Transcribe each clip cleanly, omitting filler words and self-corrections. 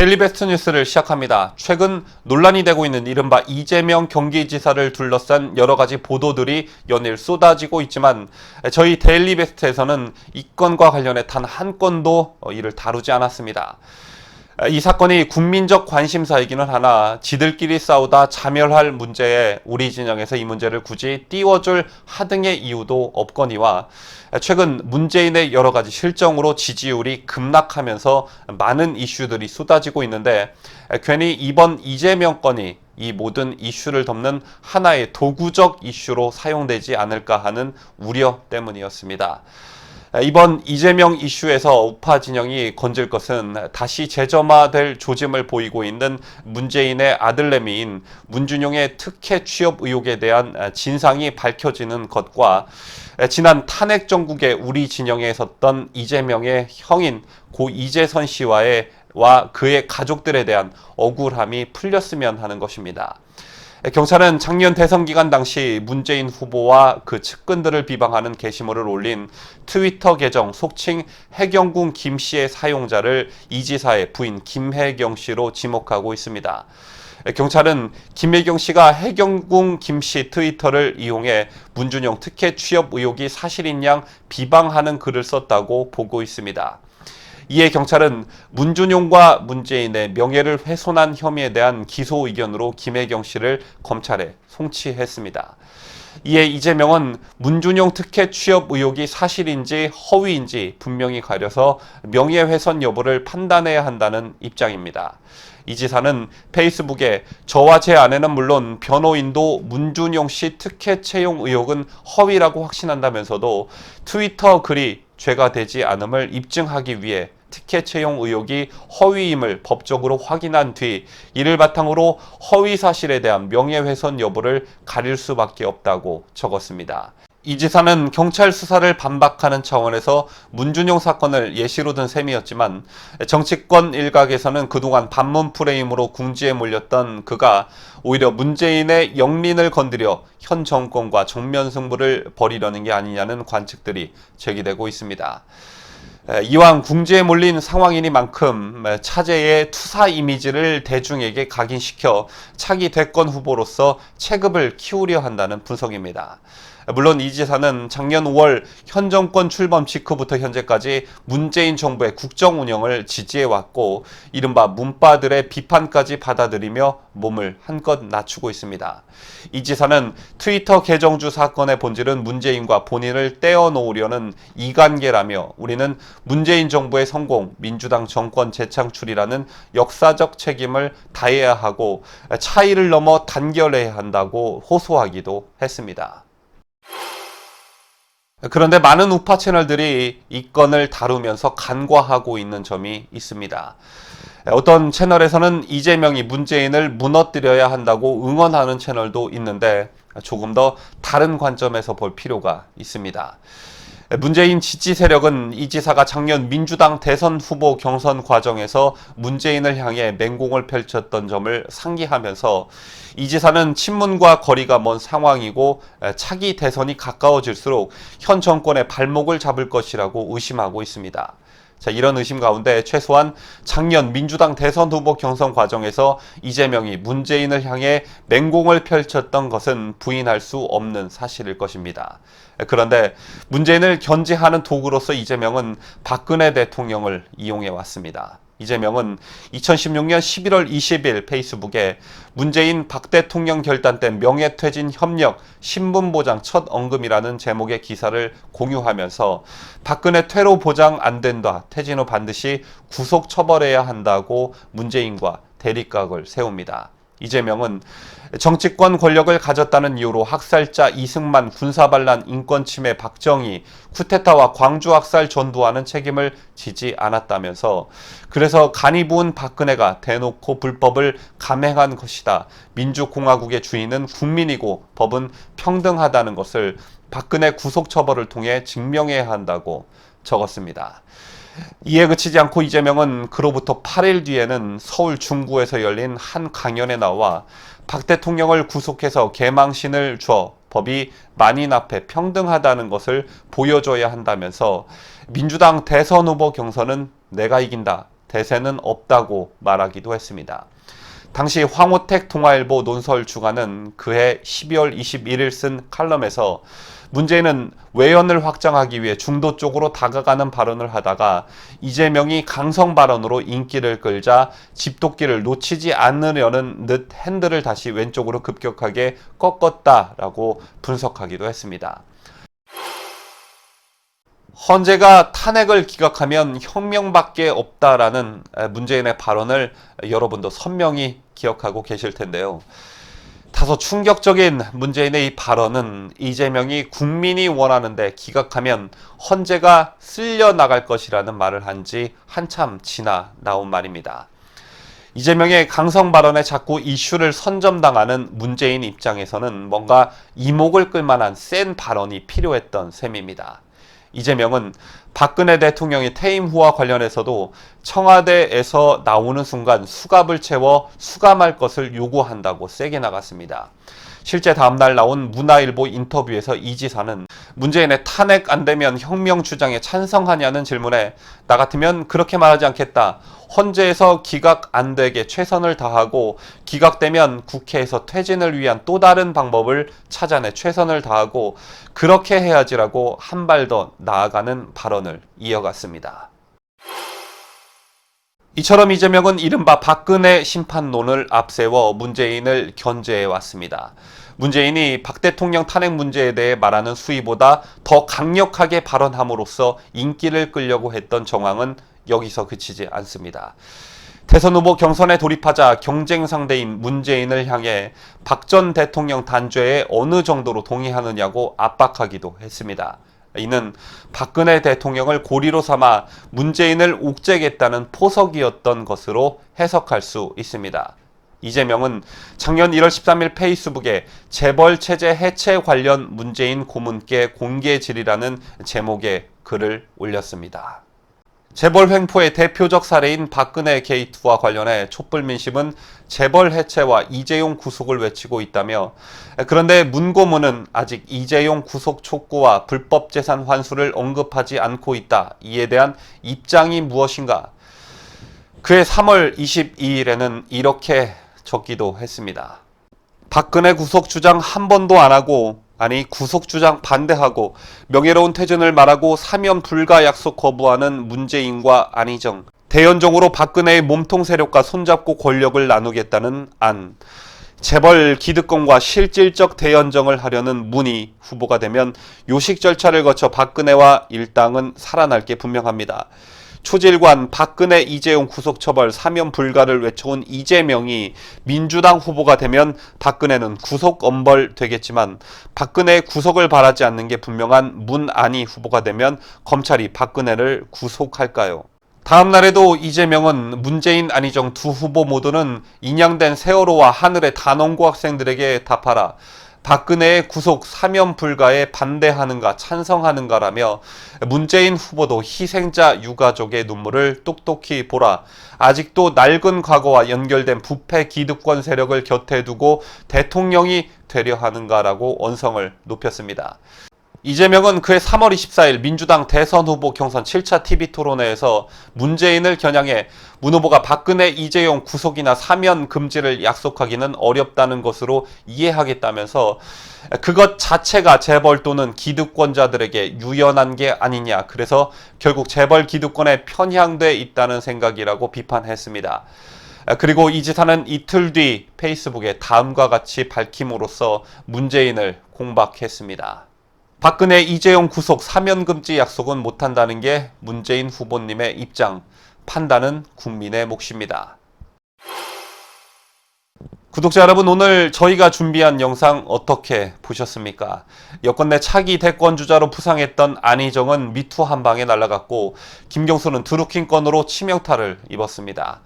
데일리베스트 뉴스를 시작합니다. 최근 논란이 되고 있는 이른바 이재명 경기지사를 둘러싼 여러 가지 보도들이 연일 쏟아지고 있지만 저희 데일리베스트에서는 이 건과 관련해 단 한 건도 이를 다루지 않았습니다. 이 사건이 국민적 관심사이기는 하나 지들끼리 싸우다 자멸할 문제에 우리 진영에서 이 문제를 굳이 띄워줄 하등의 이유도 없거니와 최근 문재인의 여러 가지 실정으로 지지율이 급락하면서 많은 이슈들이 쏟아지고 있는데 괜히 이번 이재명 건이 이 모든 이슈를 덮는 하나의 도구적 이슈로 사용되지 않을까 하는 우려 때문이었습니다. 이번 이재명 이슈에서 우파 진영이 건질 것은 다시 재점화될 조짐을 보이고 있는 문재인의 아들내미인 문준용의 특혜 취업 의혹에 대한 진상이 밝혀지는 것과 지난 탄핵 정국에 우리 진영에 섰던 이재명의 형인 고 이재선 씨와의 그의 가족들에 대한 억울함이 풀렸으면 하는 것입니다. 경찰은 작년 대선 기간 당시 문재인 후보와 그 측근들을 비방하는 게시물을 올린 트위터 계정 속칭 해경궁 김 씨의 사용자를 이 지사의 부인 김혜경 씨로 지목하고 있습니다. 경찰은 김혜경 씨가 해경궁 김 씨 트위터를 이용해 문준용 특혜 취업 의혹이 사실인 양 비방하는 글을 썼다고 보고 있습니다. 이에 경찰은 문준용과 문재인의 명예를 훼손한 혐의에 대한 기소 의견으로 김혜경 씨를 검찰에 송치했습니다. 이에 이재명은 문준용 특혜 취업 의혹이 사실인지 허위인지 분명히 가려서 명예훼손 여부를 판단해야 한다는 입장입니다. 이 지사는 페이스북에 저와 제 아내는 물론 변호인도 문준용 씨 특혜 채용 의혹은 허위라고 확신한다면서도 트위터 글이 죄가 되지 않음을 입증하기 위해 특혜 채용 의혹이 허위임을 법적으로 확인한 뒤 이를 바탕으로 허위 사실에 대한 명예훼손 여부를 가릴 수밖에 없다고 적었습니다. 이 지사는 경찰 수사를 반박하는 차원에서 문준용 사건을 예시로 든 셈이었지만 정치권 일각에서는 그동안 반문 프레임으로 궁지에 몰렸던 그가 오히려 문재인의 영린을 건드려 현 정권과 정면 승부를 벌이려는 게 아니냐는 관측들이 제기되고 있습니다. 이왕 궁지에 몰린 상황이니만큼 차제의 투사 이미지를 대중에게 각인시켜 차기 대권 후보로서 체급을 키우려 한다는 분석입니다. 물론 이 지사는 작년 5월 현 정권 출범 직후부터 현재까지 문재인 정부의 국정 운영을 지지해왔고 이른바 문빠들의 비판까지 받아들이며 몸을 한껏 낮추고 있습니다. 이 지사는 트위터 계정주 사건의 본질은 문재인과 본인을 떼어놓으려는 이관계라며 우리는 문재인 정부의 성공, 민주당 정권 재창출이라는 역사적 책임을 다해야 하고 차이를 넘어 단결해야 한다고 호소하기도 했습니다. 그런데 많은 우파 채널들이 이 건을 다루면서 간과하고 있는 점이 있습니다. 어떤 채널에서는 이재명이 문재인을 무너뜨려야 한다고 응원하는 채널도 있는데 조금 더 다른 관점에서 볼 필요가 있습니다. 문재인 지지 세력은 이 지사가 작년 민주당 대선 후보 경선 과정에서 문재인을 향해 맹공을 펼쳤던 점을 상기하면서 이 지사는 친문과 거리가 먼 상황이고 차기 대선이 가까워질수록 현 정권의 발목을 잡을 것이라고 의심하고 있습니다. 자, 이런 의심 가운데 최소한 작년 민주당 대선 후보 경선 과정에서 이재명이 문재인을 향해 맹공을 펼쳤던 것은 부인할 수 없는 사실일 것입니다. 그런데 문재인을 견제하는 도구로서 이재명은 박근혜 대통령을 이용해 왔습니다. 이재명은 2016년 11월 20일 페이스북에 문재인 박 대통령 결단 때 명예퇴진 협력 신분보장 첫 언급이라는 제목의 기사를 공유하면서 박근혜 퇴로 보장 안 된다, 퇴진 후 반드시 구속 처벌해야 한다고 문재인과 대립각을 세웁니다. 이재명은 정치권 권력을 가졌다는 이유로 학살자 이승만, 군사반란, 인권침해 박정희, 쿠데타와 광주 학살 전두환은 책임을 지지 않았다면서 그래서 간이 부은 박근혜가 대놓고 불법을 감행한 것이다. 민주공화국의 주인은 국민이고 법은 평등하다는 것을 박근혜 구속처벌을 통해 증명해야 한다고 적었습니다. 이에 그치지 않고 이재명은 그로부터 8일 뒤에는 서울 중구에서 열린 한 강연에 나와 박 대통령을 구속해서 개망신을 줘 법이 만인 앞에 평등하다는 것을 보여줘야 한다면서 민주당 대선 후보 경선은 내가 이긴다. 대세는 없다고 말하기도 했습니다. 당시 황호택 동아일보 논설 주간은 그해 12월 21일 쓴 칼럼에서 문재인은 외연을 확장하기 위해 중도 쪽으로 다가가는 발언을 하다가 이재명이 강성 발언으로 인기를 끌자 집도끼를 놓치지 않으려는 듯 핸들을 다시 왼쪽으로 급격하게 꺾었다라고 분석하기도 했습니다. 헌재가 탄핵을 기각하면 혁명밖에 없다라는 문재인의 발언을 여러분도 선명히 기억하고 계실 텐데요. 다소 충격적인 문재인의 이 발언은 이재명이 국민이 원하는데 기각하면 헌재가 쓸려 나갈 것이라는 말을 한 지 한참 지나 나온 말입니다. 이재명의 강성 발언에 자꾸 이슈를 선점당하는 문재인 입장에서는 뭔가 이목을 끌만한 센 발언이 필요했던 셈입니다. 이재명은 박근혜 대통령이 퇴임 후와 관련해서도 청와대에서 나오는 순간 수갑을 채워 수감할 것을 요구한다고 세게 나갔습니다. 실제 다음날 나온 문화일보 인터뷰에서 이 지사는 문재인의 탄핵 안 되면 혁명 주장에 찬성하냐는 질문에 나 같으면 그렇게 말하지 않겠다. 헌재에서 기각 안 되게 최선을 다하고 기각되면 국회에서 퇴진을 위한 또 다른 방법을 찾아내 최선을 다하고 그렇게 해야지라고 한 발 더 나아가는 발언을 이어갔습니다. 이처럼 이재명은 이른바 박근혜 심판론을 앞세워 문재인을 견제해 왔습니다. 문재인이 박 대통령 탄핵 문제에 대해 말하는 수위보다 더 강력하게 발언함으로써 인기를 끌려고 했던 정황은 여기서 그치지 않습니다. 대선 후보 경선에 돌입하자 경쟁 상대인 문재인을 향해 박 전 대통령 단죄에 어느 정도로 동의하느냐고 압박하기도 했습니다. 이는 박근혜 대통령을 고리로 삼아 문재인을 옥죄겠다는 포석이었던 것으로 해석할 수 있습니다. 이재명은 작년 1월 13일 페이스북에 재벌 체제 해체 관련 문재인 고문께 공개 질의라는 제목의 글을 올렸습니다. 재벌 횡포의 대표적 사례인 박근혜 게이트와 관련해 촛불 민심은 재벌 해체와 이재용 구속을 외치고 있다며 그런데 문 고문은 아직 이재용 구속 촉구와 불법 재산 환수를 언급하지 않고 있다. 이에 대한 입장이 무엇인가? 그해 3월 22일에는 이렇게 적기도 했습니다. 박근혜 구속 주장 한 번도 안 하고 구속 주장 반대하고 명예로운 퇴진을 말하고 사면 불가 약속 거부하는 문재인과 안희정. 대연정으로 박근혜의 몸통 세력과 손잡고 권력을 나누겠다는 안. 재벌 기득권과 실질적 대연정을 하려는 문희 후보가 되면 요식 절차를 거쳐 박근혜와 일당은 살아날 게 분명합니다. 초질관 박근혜 이재용 구속처벌 사면 불가를 외쳐온 이재명이 민주당 후보가 되면 박근혜는 구속 엄벌 되겠지만 박근혜의 구속을 바라지 않는 게 분명한 문안희 후보가 되면 검찰이 박근혜를 구속할까요? 다음 날에도 이재명은 문재인 안희정 두 후보 모두는 인양된 세월호와 하늘의 단원고 학생들에게 답하라. 박근혜의 구속 사면 불가에 반대하는가 찬성하는가라며 문재인 후보도 희생자 유가족의 눈물을 똑똑히 보라. 아직도 낡은 과거와 연결된 부패 기득권 세력을 곁에 두고 대통령이 되려 하는가라고 언성을 높였습니다. 이재명은 그해 3월 24일 민주당 대선 후보 경선 7차 TV토론회에서 문재인을 겨냥해 문 후보가 박근혜 이재용 구속이나 사면 금지를 약속하기는 어렵다는 것으로 이해하겠다면서 그것 자체가 재벌 또는 기득권자들에게 유연한 게 아니냐. 그래서 결국 재벌 기득권에 편향돼 있다는 생각이라고 비판했습니다. 그리고 이 지사는 이틀 뒤 페이스북에 다음과 같이 밝힘으로써 문재인을 공박했습니다. 박근혜 이재용 구속 사면금지 약속은 못한다는 게 문재인 후보님의 입장, 판단은 국민의 몫입니다. 구독자 여러분, 오늘 저희가 준비한 영상 어떻게 보셨습니까? 여권 내 차기 대권주자로 부상했던 안희정은 미투 한 방에 날아갔고 김경수는 드루킹 건으로 치명타를 입었습니다.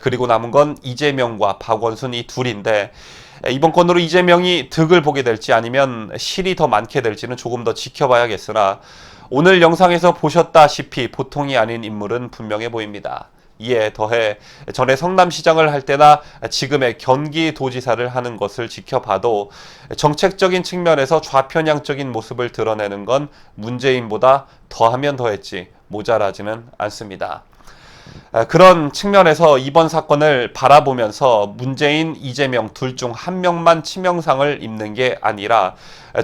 그리고 남은 건 이재명과 박원순 이 둘인데 이번 건으로 이재명이 득을 보게 될지 아니면 실이 더 많게 될지는 조금 더 지켜봐야겠으나 오늘 영상에서 보셨다시피 보통이 아닌 인물은 분명해 보입니다. 이에 더해 전에 성남시장을 할 때나 지금의 경기도지사를 하는 것을 지켜봐도 정책적인 측면에서 좌편향적인 모습을 드러내는 건 문재인보다 더하면 더했지 모자라지는 않습니다. 그런 측면에서 이번 사건을 바라보면서 문재인, 이재명 둘 중 한 명만 치명상을 입는 게 아니라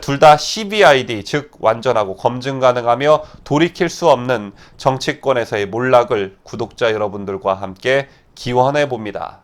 둘 다 CBID, 즉 완전하고 검증 가능하며 돌이킬 수 없는 정치권에서의 몰락을 구독자 여러분들과 함께 기원해 봅니다.